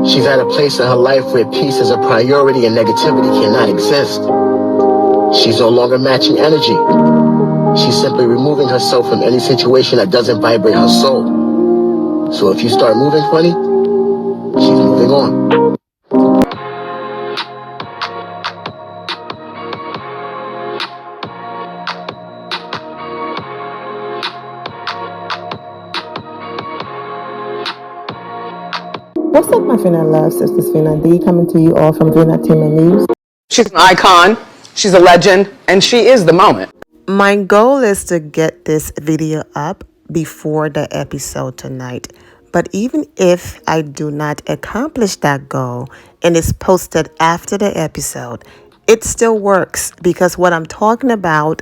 She's at a place in her life where peace is a priority and negativity cannot exist. She's no longer matching energy. She's simply removing herself from any situation that doesn't vibrate her soul. So if you start moving funny, she's moving on. What's up, my Fina love? Sister Fina D coming to you all from Vina Tima News. She's an icon, she's a legend, and she is the moment. My goal is to get this video up before the episode tonight. But even if I do not accomplish that goal and it's posted after the episode, it still works because what I'm talking about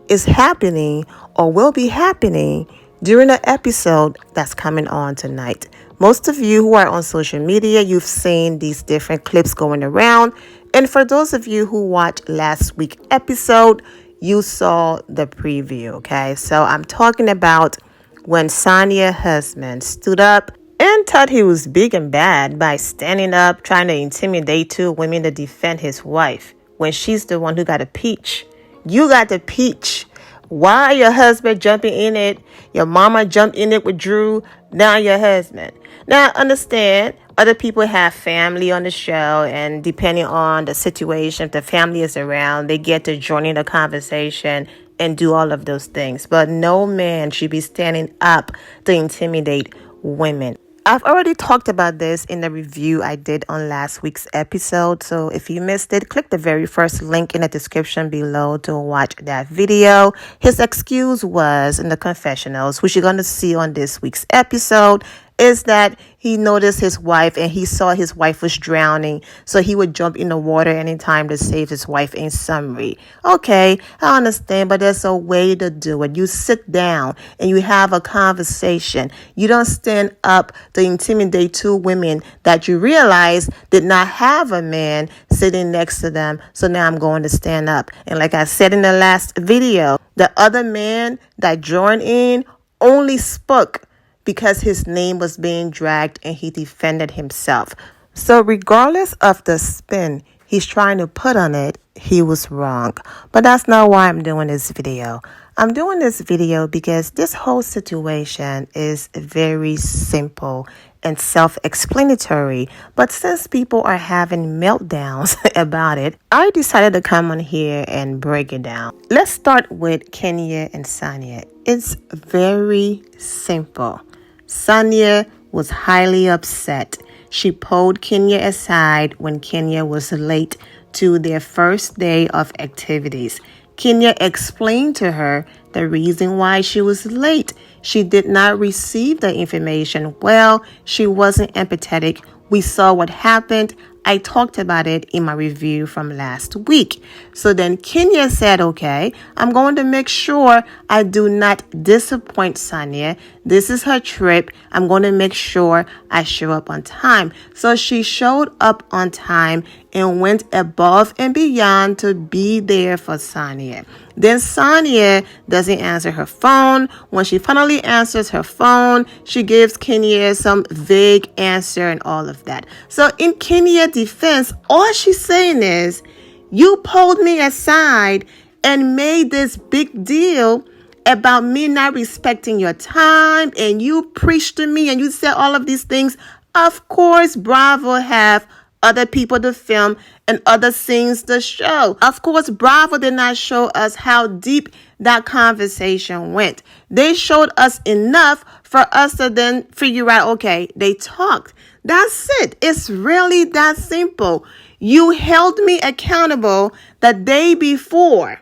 is happening or will be happening during the episode that's coming on tonight. Most of you who are on social media, you've seen these different clips going around. And for those of you who watched last week's episode, you saw the preview, okay? So I'm talking about when Sanya's husband stood up and thought he was big and bad by standing up, trying to intimidate two women to defend his wife when she's the one who got a peach. You got the peach. Why your husband jumping in it? Your mama jumped in it with Drew. Now your husband. Now understand, other people have family on the show, and depending on the situation, if the family is around, they get to join in the conversation and do all of those things. But no man should be standing up to intimidate women. I've already talked about this in the review I did on last week's episode. So if you missed it, click the very first link in the description below to watch that video. His excuse was in the confessionals, which you're going to see on this week's episode, is that he noticed his wife and he saw his wife was drowning. So he would jump in the water anytime to save his wife, in summary. Okay, I understand, but there's a way to do it. You sit down and you have a conversation. You don't stand up to intimidate two women that you realize did not have a man sitting next to them. So now I'm going to stand up. And like I said in the last video, the other man that joined in only spoke because his name was being dragged and he defended himself. So regardless of the spin he's trying to put on it, he was wrong. But that's not why I'm doing this video. I'm doing this video because this whole situation is very simple and self-explanatory. But since people are having meltdowns about it, I decided to come on here and break it down. Let's start with Kenya and Sanya. It's very simple. Sanya was highly upset. She pulled Kenya aside when Kenya was late to their first day of activities. Kenya explained to her the reason why she was late. She did not receive the information well. She wasn't empathetic. We saw what happened. I talked about it in my review from last week. So then Kenya said, okay, I'm going to make sure I do not disappoint Sanya. This is her trip. I'm going to make sure I show up on time. So she showed up on time and went above and beyond to be there for Sanya. Then Sanya doesn't answer her phone. When she finally answers her phone, she gives Kenya some vague answer and all of that. So in Kenya's defense, all she's saying is, you pulled me aside and made this big deal about me not respecting your time, and you preached to me and you said all of these things. Of course, Bravo have other people to film and other scenes to show. Of course, Bravo did not show us how deep that conversation went. They showed us enough for us to then figure out, okay, they talked. That's it. It's really that simple. You held me accountable the day before.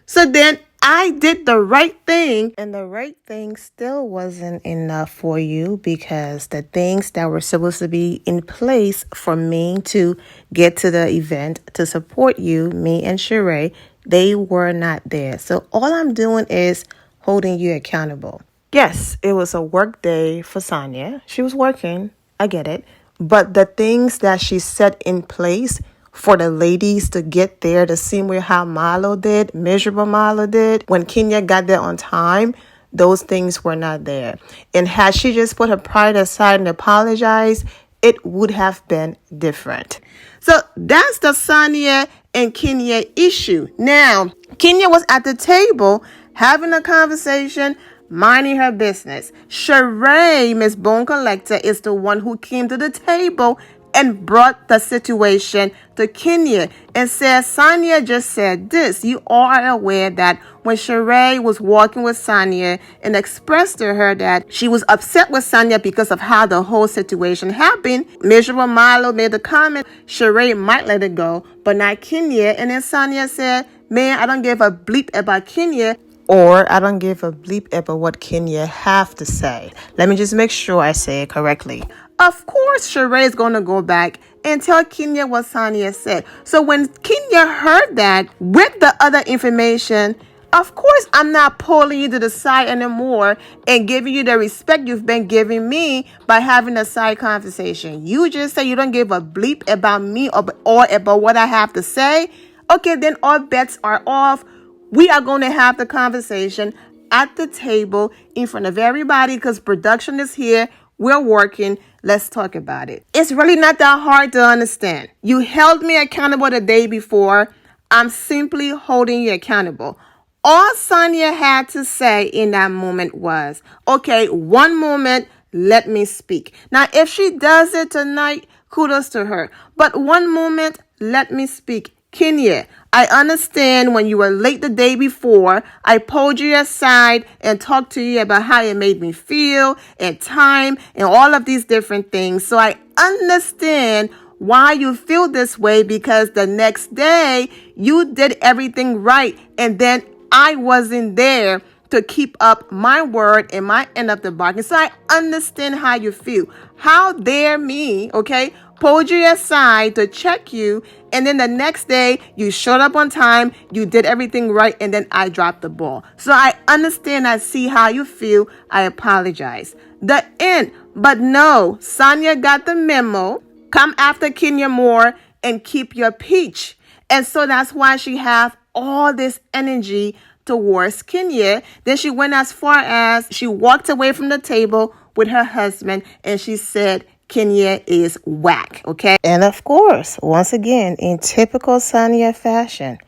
So then I did the right thing, and the right thing still wasn't enough for you because the things that were supposed to be in place for me to get to the event to support you, me and Sheree, they were not there. So all I'm doing is holding you accountable. Yes, it was a work day for Sanya. She was working. I get it. But the things that she set in place for the ladies to get there, the same way how miserable Marlo did, when Kenya got there on time, those things were not there. And had she just put her pride aside and apologized, it would have been different. So that's the Sanya and Kenya issue. Now, Kenya was at the table having a conversation, minding her business. Sheree, Miss Bone Collector, is the one who came to the table and brought the situation to Kenya and said, Sanya just said this. You are aware that when Sheree was walking with Sanya and expressed to her that she was upset with Sanya because of how the whole situation happened, Miserable Milo made the comment, Sheree might let it go, but not Kenya. And then Sanya said, man, I don't give a bleep about Kenya. Or I don't give a bleep about what Kenya have to say. Let me just make sure I say it correctly. Of course, Sheree is going to go back and tell Kenya what Sanya said. So when Kenya heard that with the other information, of course, I'm not pulling you to the side anymore and giving you the respect you've been giving me by having a side conversation. You just say you don't give a bleep about me or about what I have to say. Okay, then all bets are off. We are going to have the conversation at the table in front of everybody because production is here. We're working. Let's talk about it. It's really not that hard to understand. You held me accountable the day before. I'm simply holding you accountable. All Sanya had to say in that moment was, okay, one moment, let me speak. Now, if she does it tonight, kudos to her. But one moment, let me speak. Kenya, I understand when you were late the day before, I pulled you aside and talked to you about how it made me feel and time and all of these different things. So I understand why you feel this way because the next day you did everything right and then I wasn't there to keep up my word and my end of the bargain. So I understand how you feel. How dare me, okay, pulled you aside to check you, and then the next day you showed up on time, you did everything right, and then I dropped the ball. So I understand, I see how you feel. I apologize. The end. But no, Sanya got the memo. Come after Kenya more and keep your peach. And so that's why she have all this energy towards Kenya. Then she went as far as she walked away from the table with her husband and she said, Kenya is whack, okay? And of course, once again, in typical Sanya fashion,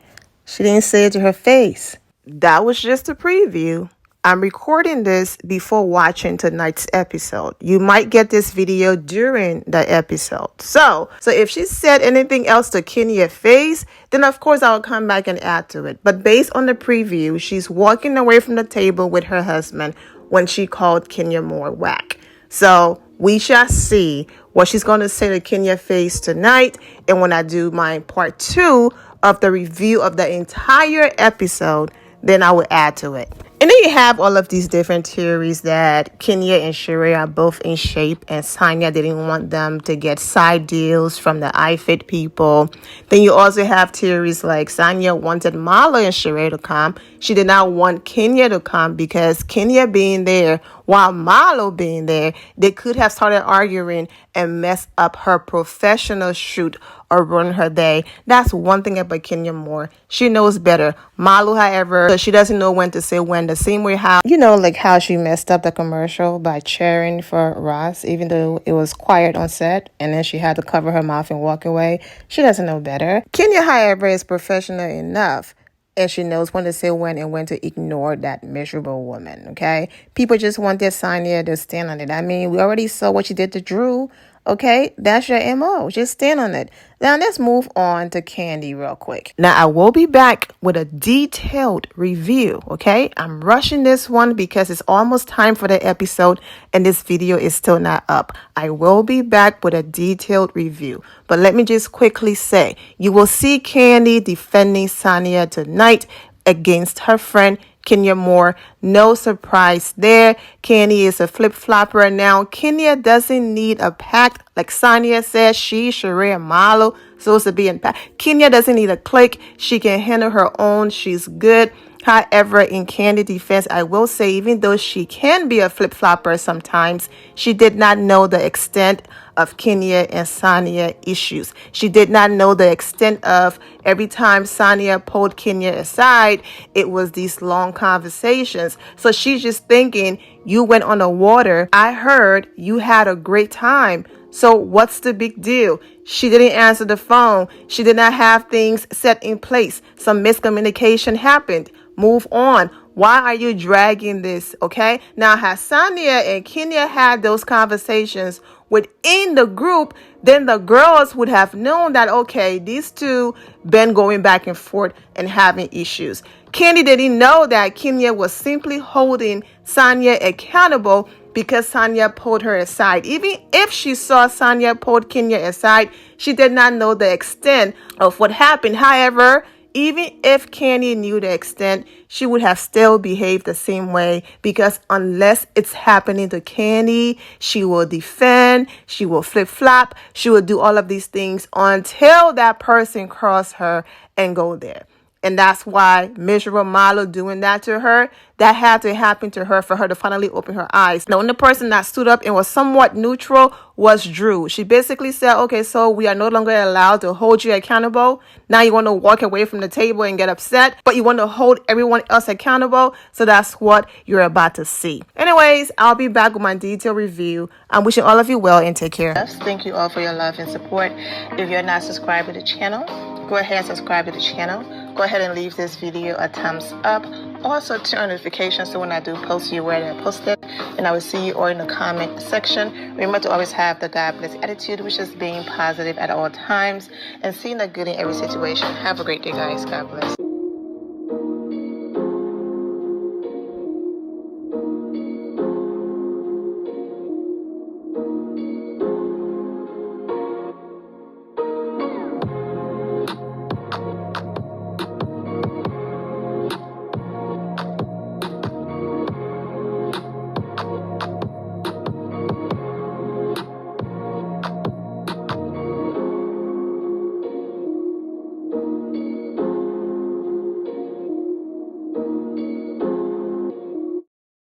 she didn't say it to her face. That was just a preview. I'm recording this before watching tonight's episode. You might get this video during the episode. So if she said anything else to Kenya's face, then of course I'll come back and add to it. But based on the preview, she's walking away from the table with her husband when she called Kenya more whack. So we shall see what she's going to say to Kenya's face tonight. And when I do my part 2 of the review of the entire episode, then I will add to it. And then you have all of these different theories that Kenya and Sheree are both in shape and Sanya didn't want them to get side deals from the iFit people. Then you also have theories like Sanya wanted Marlo and Sheree to come. She did not want Kenya to come because Kenya being there while Marlo being there, they could have started arguing and mess up her professional shoot or ruin her day. That's one thing about Kenya Moore. She knows better. Marlo, however, she doesn't know when to say when. The same way how, like how she messed up the commercial by cheering for Ross, even though it was quiet on set, and then she had to cover her mouth and walk away. She doesn't know better. Kenya, however, is professional enough, and she knows when to say when and when to ignore that miserable woman, okay? People just want their Sanya to stand on it. I mean, we already saw what she did to Drew. Okay, that's your MO. Just stand on it. Now, let's move on to Kandi real quick. Now, I will be back with a detailed review, okay? I'm rushing this one because it's almost time for the episode and this video is still not up. I will be back with a detailed review. But let me just quickly say, you will see Kandi defending Sanya tonight against her friend Kenya Moore. No surprise there. Kandi is a flip-flopper now. Kenya doesn't need a pact. Like Sanya said, she, Sheree, and Marlo supposed to be in pact. Kenya doesn't need a clique. She can handle her own. She's good. However, in Kandi's defense, I will say, even though she can be a flip-flopper sometimes, she did not know the extent of Kenya and Sanya issues. She did not know the extent of every time Sanya pulled Kenya aside, it was these long conversations. So she's just thinking, you went on the water. I heard you had a great time. So what's the big deal? She didn't answer the phone. She did not have things set in place. Some miscommunication happened. Move on. Why are you dragging this? Okay. Now, has Sanya and Kenya had those conversations within the group, then the girls would have known that, okay, these two been going back and forth and having issues. Kandi didn't know that Kenya was simply holding Sanya accountable because Sanya pulled her aside. Even if she saw Sanya pulled Kenya aside, she did not know the extent of what happened. However, even if Kandi knew the extent, she would have still behaved the same way, because unless it's happening to Kandi, she will defend, she will flip-flop, she will do all of these things until that person cross her and go there. And that's why miserable Malo doing that to her, that had to happen to her for her to finally open her eyes. The only person that stood up and was somewhat neutral was Drew. She basically said, okay, so we are no longer allowed to hold you accountable. Now you want to walk away from the table and get upset, but you want to hold everyone else accountable. So that's what you're about to see. Anyways, I'll be back with my detailed review. I'm wishing all of you well and take care. Thank you all for your love and support. If you're not subscribed to the channel, go ahead and subscribe to the channel. Go ahead and leave this video a thumbs up. Also turn on notifications so when I do post, you're aware that I posted. And I will see you all in the comment section. Remember to always have the God bless attitude, which is being positive at all times and seeing the good in every situation. Have a great day, guys. God bless.